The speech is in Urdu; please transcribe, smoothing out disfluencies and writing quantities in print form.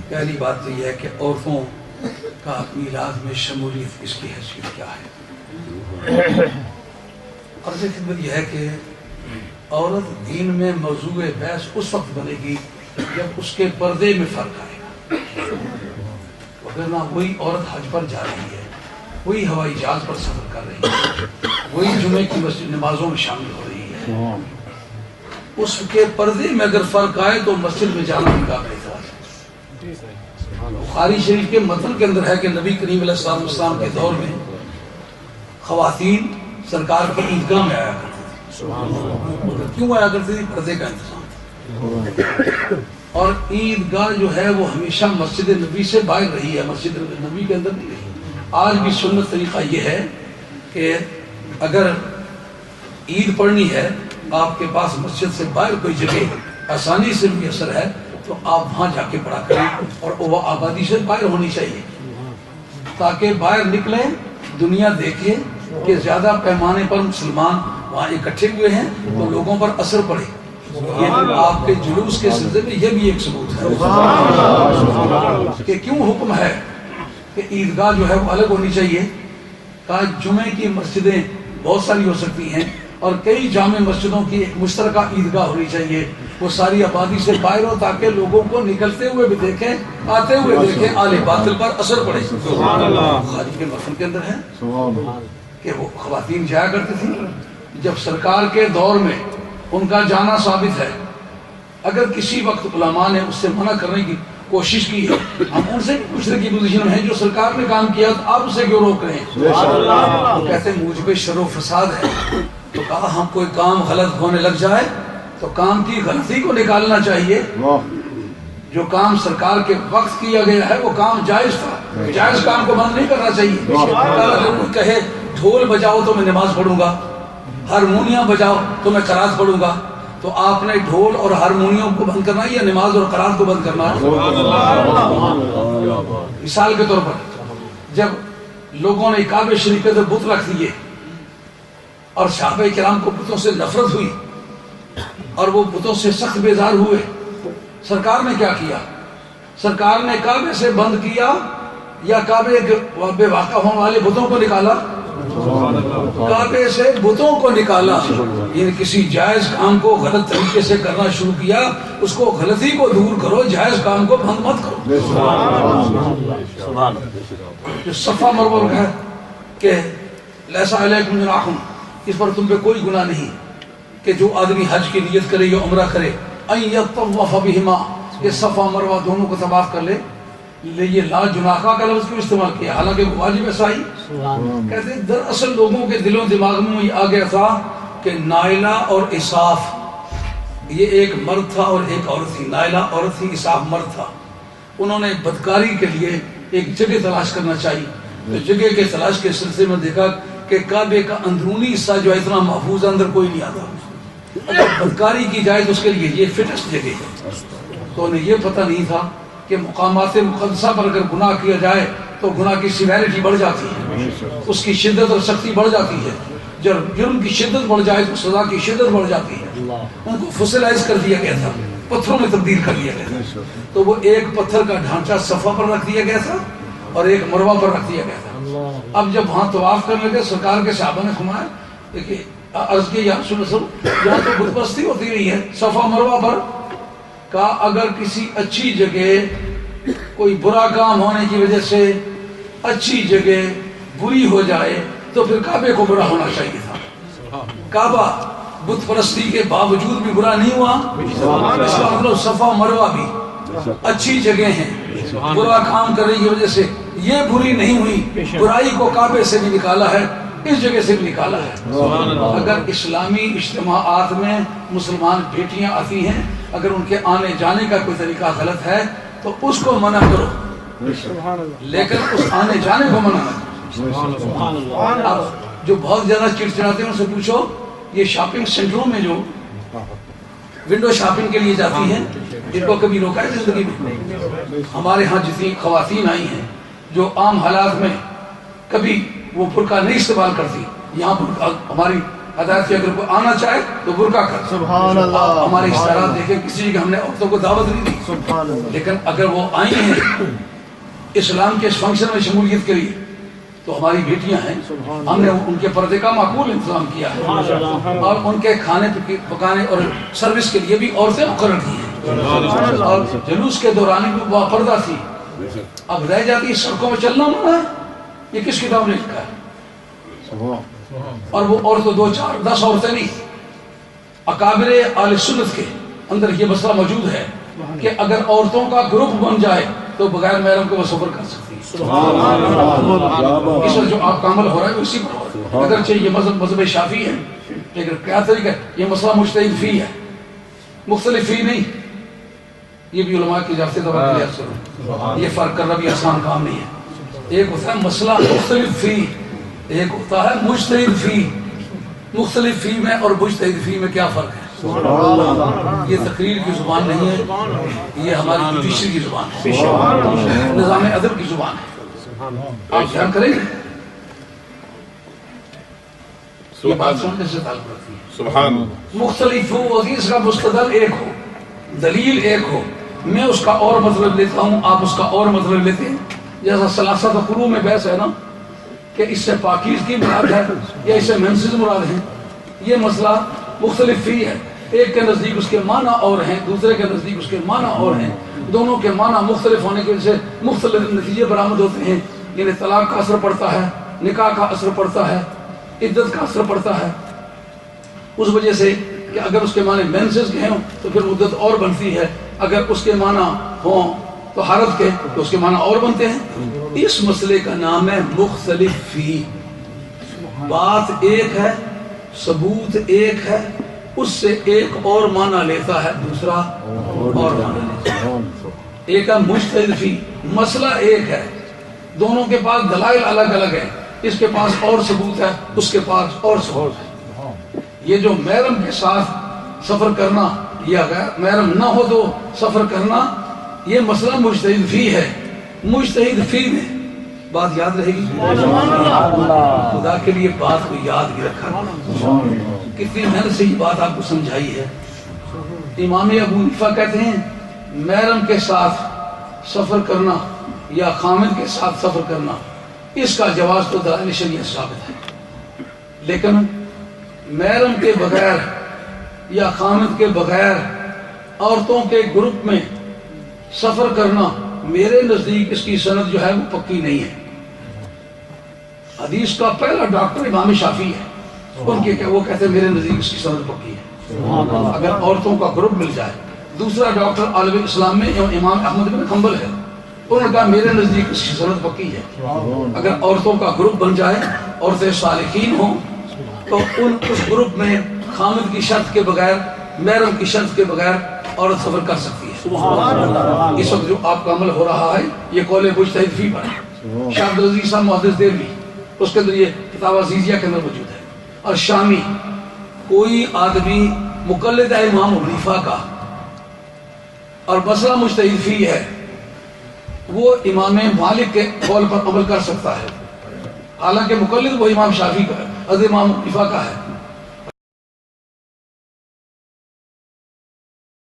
پہلی بات تو یہ ہے کہ عورتوں کا میلاد میں شمولیت اس کی حیثیت کیا ہے. عرض خدمت یہ ہے کہ عورت دین میں موضوع بحث اس وقت بنے گی جب اس کے پردے میں فرق آئے گا. وگرنہ وہی عورت حج پر جا رہی ہے، وہی ہوائی جہاز پر سفر کر رہی ہے، وہی جمعے کی مسجد نمازوں میں شامل ہو رہی ہے، اس کے پردے میں اگر فرق آئے تو مسجد میں جانا بھی قابل اعتراض ہے. بخاری شریف کے متن کے اندر ہے کہ نبی کریم علیہ السلام کے دور میں خواتین سرکار کی عیدگاہ میں آیا کرتی تھی. کیوں آیا کرتی تھی؟ پردے کا انتظام. اور عیدگاہ جو ہے وہ ہمیشہ مسجد نبی سے باہر رہی ہے، مسجد نبی کے اندر نہیں رہی. آج بھی سنت طریقہ یہ ہے کہ اگر عید پڑھنی ہے، آپ کے پاس مسجد سے باہر کوئی جگہ آسانی سے میسر ہے تو آپ وہاں جا کے پڑھا کریں، اور وہ آبادی سے باہر ہونی چاہیے تاکہ باہر نکلیں، دنیا دیکھے کہ زیادہ پیمانے پر مسلمان وہاں اکٹھے ہوئے ہیں تو لوگوں پر اثر پڑے. یہ آپ کے جلوس کے سلسلے میں یہ بھی ایک ثبوت ہے کہ کیوں حکم ہے کہ عیدگاہ جو ہے وہ الگ ہونی چاہیے. کہا جمعے کی مسجدیں بہت ساری ہو سکتی ہیں اور کئی جامع مسجدوں کی ایک مشترکہ عیدگاہ ہونی چاہیے، وہ ساری آبادی سے باہر ہو تاکہ لوگوں کو نکلتے ہوئے بھی دیکھیں، آتے ہوئے دیکھیں، اہل باطل پر اثر پڑے. بخاری کے متن کے اندر ہے کہ وہ خواتین جایا کرتی تھیں. جب سرکار کے دور میں ان کا جانا ثابت ہے، اگر کسی وقت علماء نے اس سے منع کرنے کی کوشش کی ہے، ہم ان سے بھی پوچھنے کی پوزیشن میں ہیں جو سرکار نے کام کیا تو آپ اسے کیوں روک رہے ہیں؟ وہ کہتے ہیں موجب شر و فساد ہے. تو کہا ہم کوئی کام غلط ہونے لگ جائے تو کام کی غلطی کو نکالنا چاہیے. جو کام سرکار کے وقت کیا گیا ہے وہ کام جائز تھا، جائز کام کو بند نہیں کرنا چاہیے. اگر کوئی کہے ڈھول بجاؤ تو میں نماز پڑھوں گا، ہارمونیم بجاؤ تو میں قرات پڑھوں گا، تو آپ نے ڈھول اور ہارمونیم کو بند کرنا ہے یا نماز اور قرات کو بند کرنا ہے؟ مثال کے طور پر جب لوگوں نے کعبہ شریف کے اندر بت رکھ دیے اور صحابہ کرام کو بتوں سے نفرت ہوئی اور وہ بتوں سے سخت بیزار ہوئے، سرکار نے کیا کیا؟ سرکار نے کعبے سے بند کیا یا کعبے کے واقع ہونے والے بتوں کو نکالا؟ کعبے سے بتوں کو نکالا. یعنی کسی جائز کام کو غلط طریقے سے کرنا شروع کیا، اس کو غلطی کو دور کرو، جائز کام کو بند مت کرو. جو صفا مروہ ہے کہ لیسا علیکم جناح، اس پر تم پہ کوئی گناہ نہیں کہ جو آدمی حج کی نیت کرے یا عمرہ کرے ان یطوف بہما، کہ صفا مروہ دونوں کو طواف کر لے. یہ لا جناحہ کا لفظ کیوں استعمال کیا حالانکہ واجب ایسا ہی؟ کہتے ہیں دراصل لوگوں کے دلوں دماغ میں یہ آ گیا تھا کہ نائلہ اور اساف یہ ایک مرد تھا اور ایک عورت تھی. نائلہ عورت تھی، اساف مرد تھا. انہوں نے بدکاری کے لیے ایک جگہ تلاش کرنا چاہیے، تو جگہ کے تلاش کے سلسلے میں دیکھا کہ کعبے کا اندرونی حصہ جو ہے اتنا محفوظ ہے، اندر کوئی نہیں آتا. اگر بدکاری کی جائے تو اس کے لیے یہ فٹسٹ جگہ ہے. تو انہیں یہ پتہ نہیں تھا کہ مقامات مقدسہ پر اگر گناہ کیا جائے تو گناہ کی سیویرٹی بڑھ جاتی ہے، اس کی شدت اور سختی بڑھ جاتی ہے. جب جرم کی شدت بڑھ جائے تو سزا کی شدت بڑھ جاتی ہے. ان کو فسلائز کر دیا گیا تھا، پتھروں میں تبدیل کر دیا گیا تھا. تو وہ ایک پتھر کا ڈھانچہ صفا پر رکھ دیا گیا تھا اور ایک مروہ پر رکھ دیا گیا تھا. اب جب وہاں طواف کرنے لگے سرکار کے صحابہ نے گھمایا، دیکھیے عرض کی یا رسول اللہ یہاں تو بت پرستی ہوتی رہی ہے صفا مروہ پر. کہا اگر کسی اچھی جگہ کوئی برا کام ہونے کی وجہ سے اچھی جگہ بری ہو جائے تو پھر کعبے کو برا ہونا چاہیے تھا. کعبہ بت پرستی کے باوجود بھی برا نہیں ہوا، اس کا مطلب صفا مروہ بھی اچھی جگہ ہیں. برا کام کرنے کی وجہ سے یہ بری نہیں ہوئی، برائی کو کعبے سے بھی نکالا ہے، اس جگہ سے بھی نکالا ہے. اگر اسلامی اجتماعات میں مسلمان بیٹیاں آتی ہیں، اگر ان کے آنے جانے کا کوئی طریقہ غلط ہے تو اس کو منع کرو، لیکن اس آنے جانے کو منع نہ کرو. اب جو بہت زیادہ چڑچڑاتے ہیں ان سے پوچھو، یہ شاپنگ سینٹروں میں جو ونڈو شاپنگ کے لیے جاتی ہیں، ان کو کبھی روکا ہے زندگی میں؟ ہمارے ہاں جتنی خواتین آئی ہیں جو عام حالات میں کبھی وہ برقع نہیں استعمال کرتی، یہاں ہماری ہدایت کی اگر کوئی آنا چاہے تو برقع کر. سبحان اللہ. ہمارے اس طرح دیکھیں کسی جگہ ہم نے عورتوں کو دعوت نہیں دی, سبحان اللہ. لیکن اگر وہ آئی ہیں اسلام کے اس فنکشن میں شمولیت کے لیے تو ہماری بیٹیاں ہیں, ہم نے ان کے پردے کا معقول انتظام کیا ہے اور ان کے کھانے پکانے اور سروس کے لیے بھی عورتیں مقرر کی ہیں اور جلوس کے دوران بھی وہ پردہ تھی. اب رہ جاتی سڑکوں میں چلنا منع ہے, یہ کس کتاب نے لکھا ہے؟ اور وہ عورتوں 2 4 10 عورتیں نہیں, اکابر اہل سنت کے اندر یہ مسئلہ موجود ہے کہ اگر عورتوں کا گروپ بن جائے تو بغیر محرم کے وہ سفر کر سکتی ہے. اس وقت جو آپ کا عمل ہو رہا ہے اسی پر ہو رہا ہے, اگرچہ یہ مذہب شافعی ہے لیکن کیا طریقہ ہے, یہ مسئلہ مجتہد فی ہے, مختلف فی نہیں. یہ بھی علماء کی جانب سے توجہ, یہ فرق کرنا بھی آسان کام نہیں ہے. ایک ہوتا ہے مسئلہ مختلف فی, ایک ہوتا ہے مجتہد فی. مختلف فی میں اور مجتہد فی میں کیا فرق ہے؟ یہ تقریر کی زبان نہیں ہے, یہ ہماری جوڈیشری کی زبان ہے, نظام ادب کی زبان ہے. آپ خیال کریں گے یہ بات سننے سے تعلق رکھتی ہے. سبحان مختلف ہو, حدیث کا مستدل ایک ہو, دلیل ایک ہو, میں اس کا اور مطلب لیتا ہوں, آپ اس کا اور مطلب لیتے ہیں. جیسا ثلاثہ قروء میں بحث ہے نا کہ اس سے پاکیزگی مراد ہے یا اس سے منسز مراد ہے, یہ مسئلہ مختلف فی ہے. ایک کے نزدیک اس کے معنی اور ہیں, دوسرے کے نزدیک اس کے معنی اور ہیں. دونوں کے معنی مختلف ہونے کی وجہ سے مختلف نتیجے برآمد ہوتے ہیں. یعنی طلاق کا اثر پڑتا ہے, نکاح کا اثر پڑتا ہے, عدت کا اثر پڑتا ہے. اس وجہ سے کہ اگر اس کے معنی مینسز کے ہوں تو پھر مدت اور بنتی ہے, اگر اس کے معنی ہوں تو حالت کے تو اس کے معنی اور بنتے ہیں. اس مسئلے کا نام ہے مختلف فی. بات ایک ہے, ثبوت ایک ہے, اس سے ایک اور معنی لیتا ہے, دوسرا اور معنی لیتا ہے. ایک ہے مجتہد فی, مسئلہ ایک ہے, دونوں کے پاس دلائل الگ الگ ہیں, اس کے پاس اور ثبوت ہے, اس کے پاس اور ثبوت ہے. یہ جو محرم کے ساتھ سفر کرنا یا غیر محرم نہ ہو تو سفر کرنا, یہ مسئلہ مجتہد فی ہے. مجتہد فی میں بات یاد رہے گی, خدا کے لیے بات کو یاد بھی رکھا, کتنی محنت سے یہ بات آپ کو سمجھائی ہے. امام ابو حنیفہ کہتے ہیں محرم کے ساتھ سفر کرنا یا خامد کے ساتھ سفر کرنا, اس کا جواز تو دلائل شریعت ثابت ہے, لیکن محرم کے بغیر یا خامد کے بغیر عورتوں کے گروپ میں سفر کرنا میرے نزدیک اس کی سند جو ہے وہ پکی نہیں ہے. حدیث کا پہلا ڈاکٹر امام شافعی ہے, ان کے وہ کہتے ہیں میرے نزدیک اس کی سند پکی ہے اگر عورتوں کا گروپ مل جائے. دوسرا ڈاکٹر عالم اسلام میں امام احمد بن حنبل ہے, انہوں نے کہا میرے نزدیک اس کی سند پکی ہے. اگر عورتوں کا گروپ بن جائے, عورتیں صالحین ہوں, تو اس گروپ میں خامد کی شرط کے بغیر, محرم کی شرط کے بغیر عورت سفر کر سکتی ہے. اس وقت جو آپ کا عمل ہو رہا ہے یہ قول مجتہد فی پر ہے. شاہ عبدالعزیز صاحب محدث دہلوی, اس کے اندر یہ کتاب عزیزیہ کے اندر موجود ہے. اور شامی کوئی آدمی مقلد ہے امام ابو حنیفہ کا اور مسئلہ مجتہد فی ہے, وہ امام مالک کے قول پر عمل کر سکتا ہے, حالانکہ مقلد وہ امام شافعی کا, امام ابو حنیفہ کا ہے.